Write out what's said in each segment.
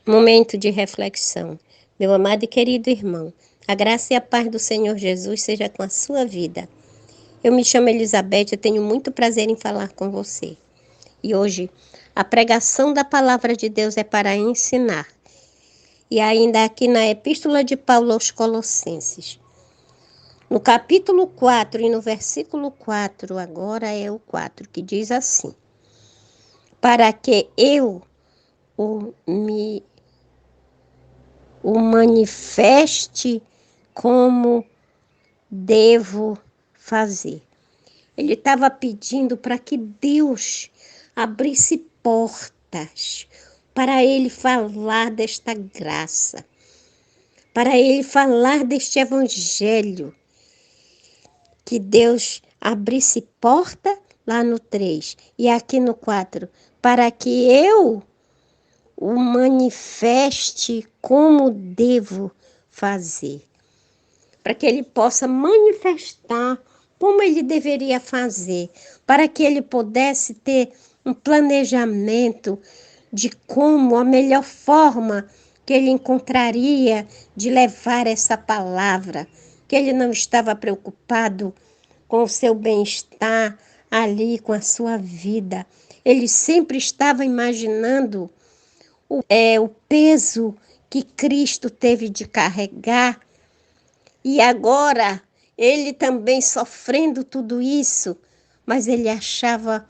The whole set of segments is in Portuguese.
Momento de reflexão. Meu amado e querido irmão, a graça e a paz do Senhor Jesus seja com a sua vida. Eu me chamo Elizabeth, eu tenho muito prazer em falar com você. E hoje, a pregação da palavra de Deus é para ensinar. E ainda aqui na Epístola de Paulo aos Colossenses. No capítulo 4 e no versículo 4, agora é o 4, que diz assim: Para que eu o manifeste como devo fazer. Ele estava pedindo para que Deus abrisse portas para ele falar desta graça, para ele falar deste evangelho, que Deus abrisse porta lá no 3 e aqui no 4, para que eu o manifeste como devo fazer. Para que ele possa manifestar como ele deveria fazer, para que ele pudesse ter um planejamento de como a melhor forma que ele encontraria de levar essa palavra, que ele não estava preocupado com o seu bem-estar ali, com a sua vida. Ele sempre estava imaginando o peso que Cristo teve de carregar. E agora, ele também sofrendo tudo isso, mas ele achava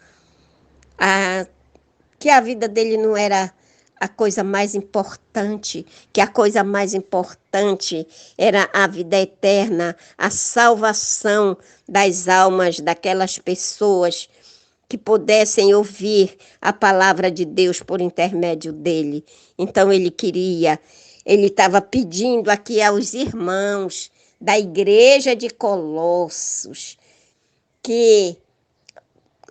que a vida dele não era a coisa mais importante, que a coisa mais importante era a vida eterna, a salvação das almas daquelas pessoas que pudessem ouvir a palavra de Deus por intermédio dele. Então ele estava pedindo aqui aos irmãos da igreja de Colossos que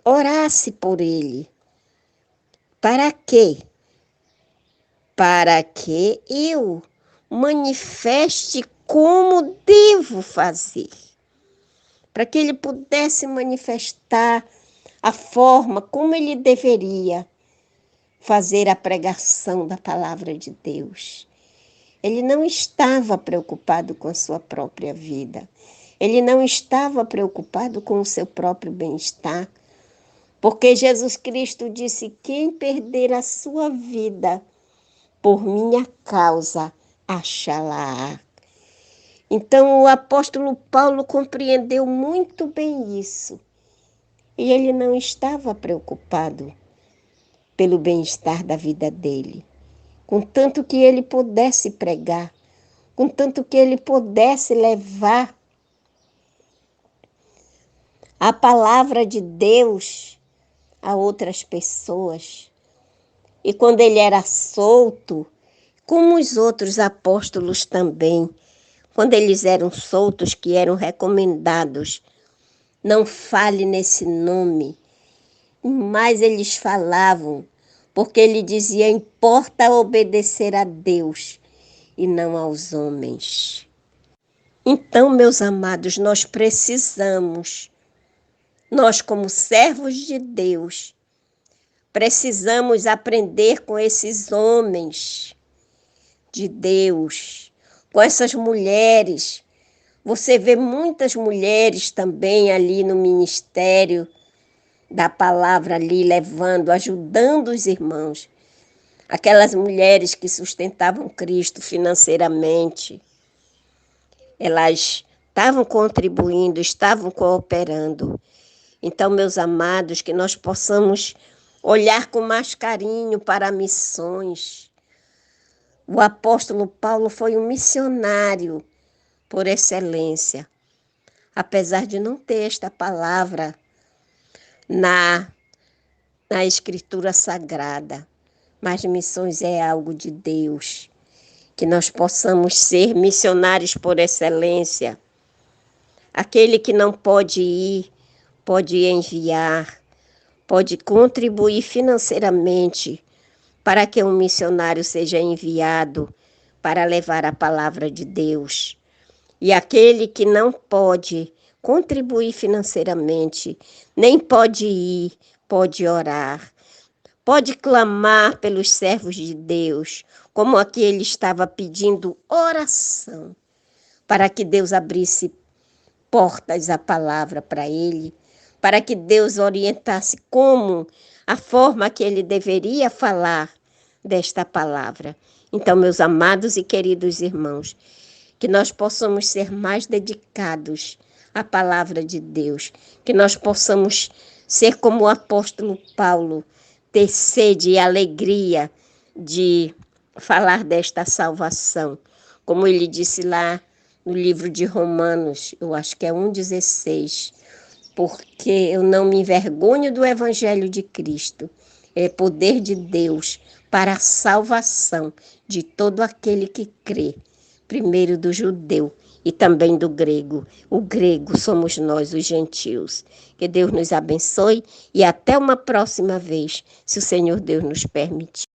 orasse por ele. Para quê? Para que eu manifeste como devo fazer. Para que ele pudesse manifestar a forma como ele deveria fazer a pregação da palavra de Deus. Ele não estava preocupado com a sua própria vida. Ele não estava preocupado com o seu próprio bem-estar. Porque Jesus Cristo disse: quem perder a sua vida por minha causa, achá-la. Então o apóstolo Paulo compreendeu muito bem isso. E ele não estava preocupado pelo bem-estar da vida dele. Contanto que ele pudesse pregar, contanto que ele pudesse levar a palavra de Deus a outras pessoas. E quando ele era solto, como os outros apóstolos também, quando eles eram soltos, que eram recomendados, não fale nesse nome, mas eles falavam, porque ele dizia: importa obedecer a Deus e não aos homens. Então, meus amados, nós como servos de Deus, precisamos aprender com esses homens de Deus, com essas mulheres. Você vê muitas mulheres também ali no ministério da palavra ali, levando, ajudando os irmãos. Aquelas mulheres que sustentavam Cristo financeiramente, elas estavam contribuindo, estavam cooperando. Então, meus amados, que nós possamos olhar com mais carinho para missões. O apóstolo Paulo foi um missionário por excelência, apesar de não ter esta palavra na Escritura Sagrada. Mas missões é algo de Deus, que nós possamos ser missionários por excelência. Aquele que não pode ir, pode enviar, pode contribuir financeiramente para que um missionário seja enviado para levar a palavra de Deus. E aquele que não pode contribuir financeiramente, nem pode ir, pode orar, pode clamar pelos servos de Deus, como aqui ele estava pedindo oração, para que Deus abrisse portas à palavra para ele, para que Deus orientasse como a forma que ele deveria falar desta palavra. Então, meus amados e queridos irmãos, que nós possamos ser mais dedicados à palavra de Deus, que nós possamos ser como o apóstolo Paulo, ter sede e alegria de falar desta salvação, como ele disse lá no livro de Romanos, eu acho que é 1,16, porque eu não me envergonho do evangelho de Cristo, é poder de Deus para a salvação de todo aquele que crê, primeiro do judeu e também do grego. O grego somos nós, os gentios. Que Deus nos abençoe e até uma próxima vez, se o Senhor Deus nos permitir.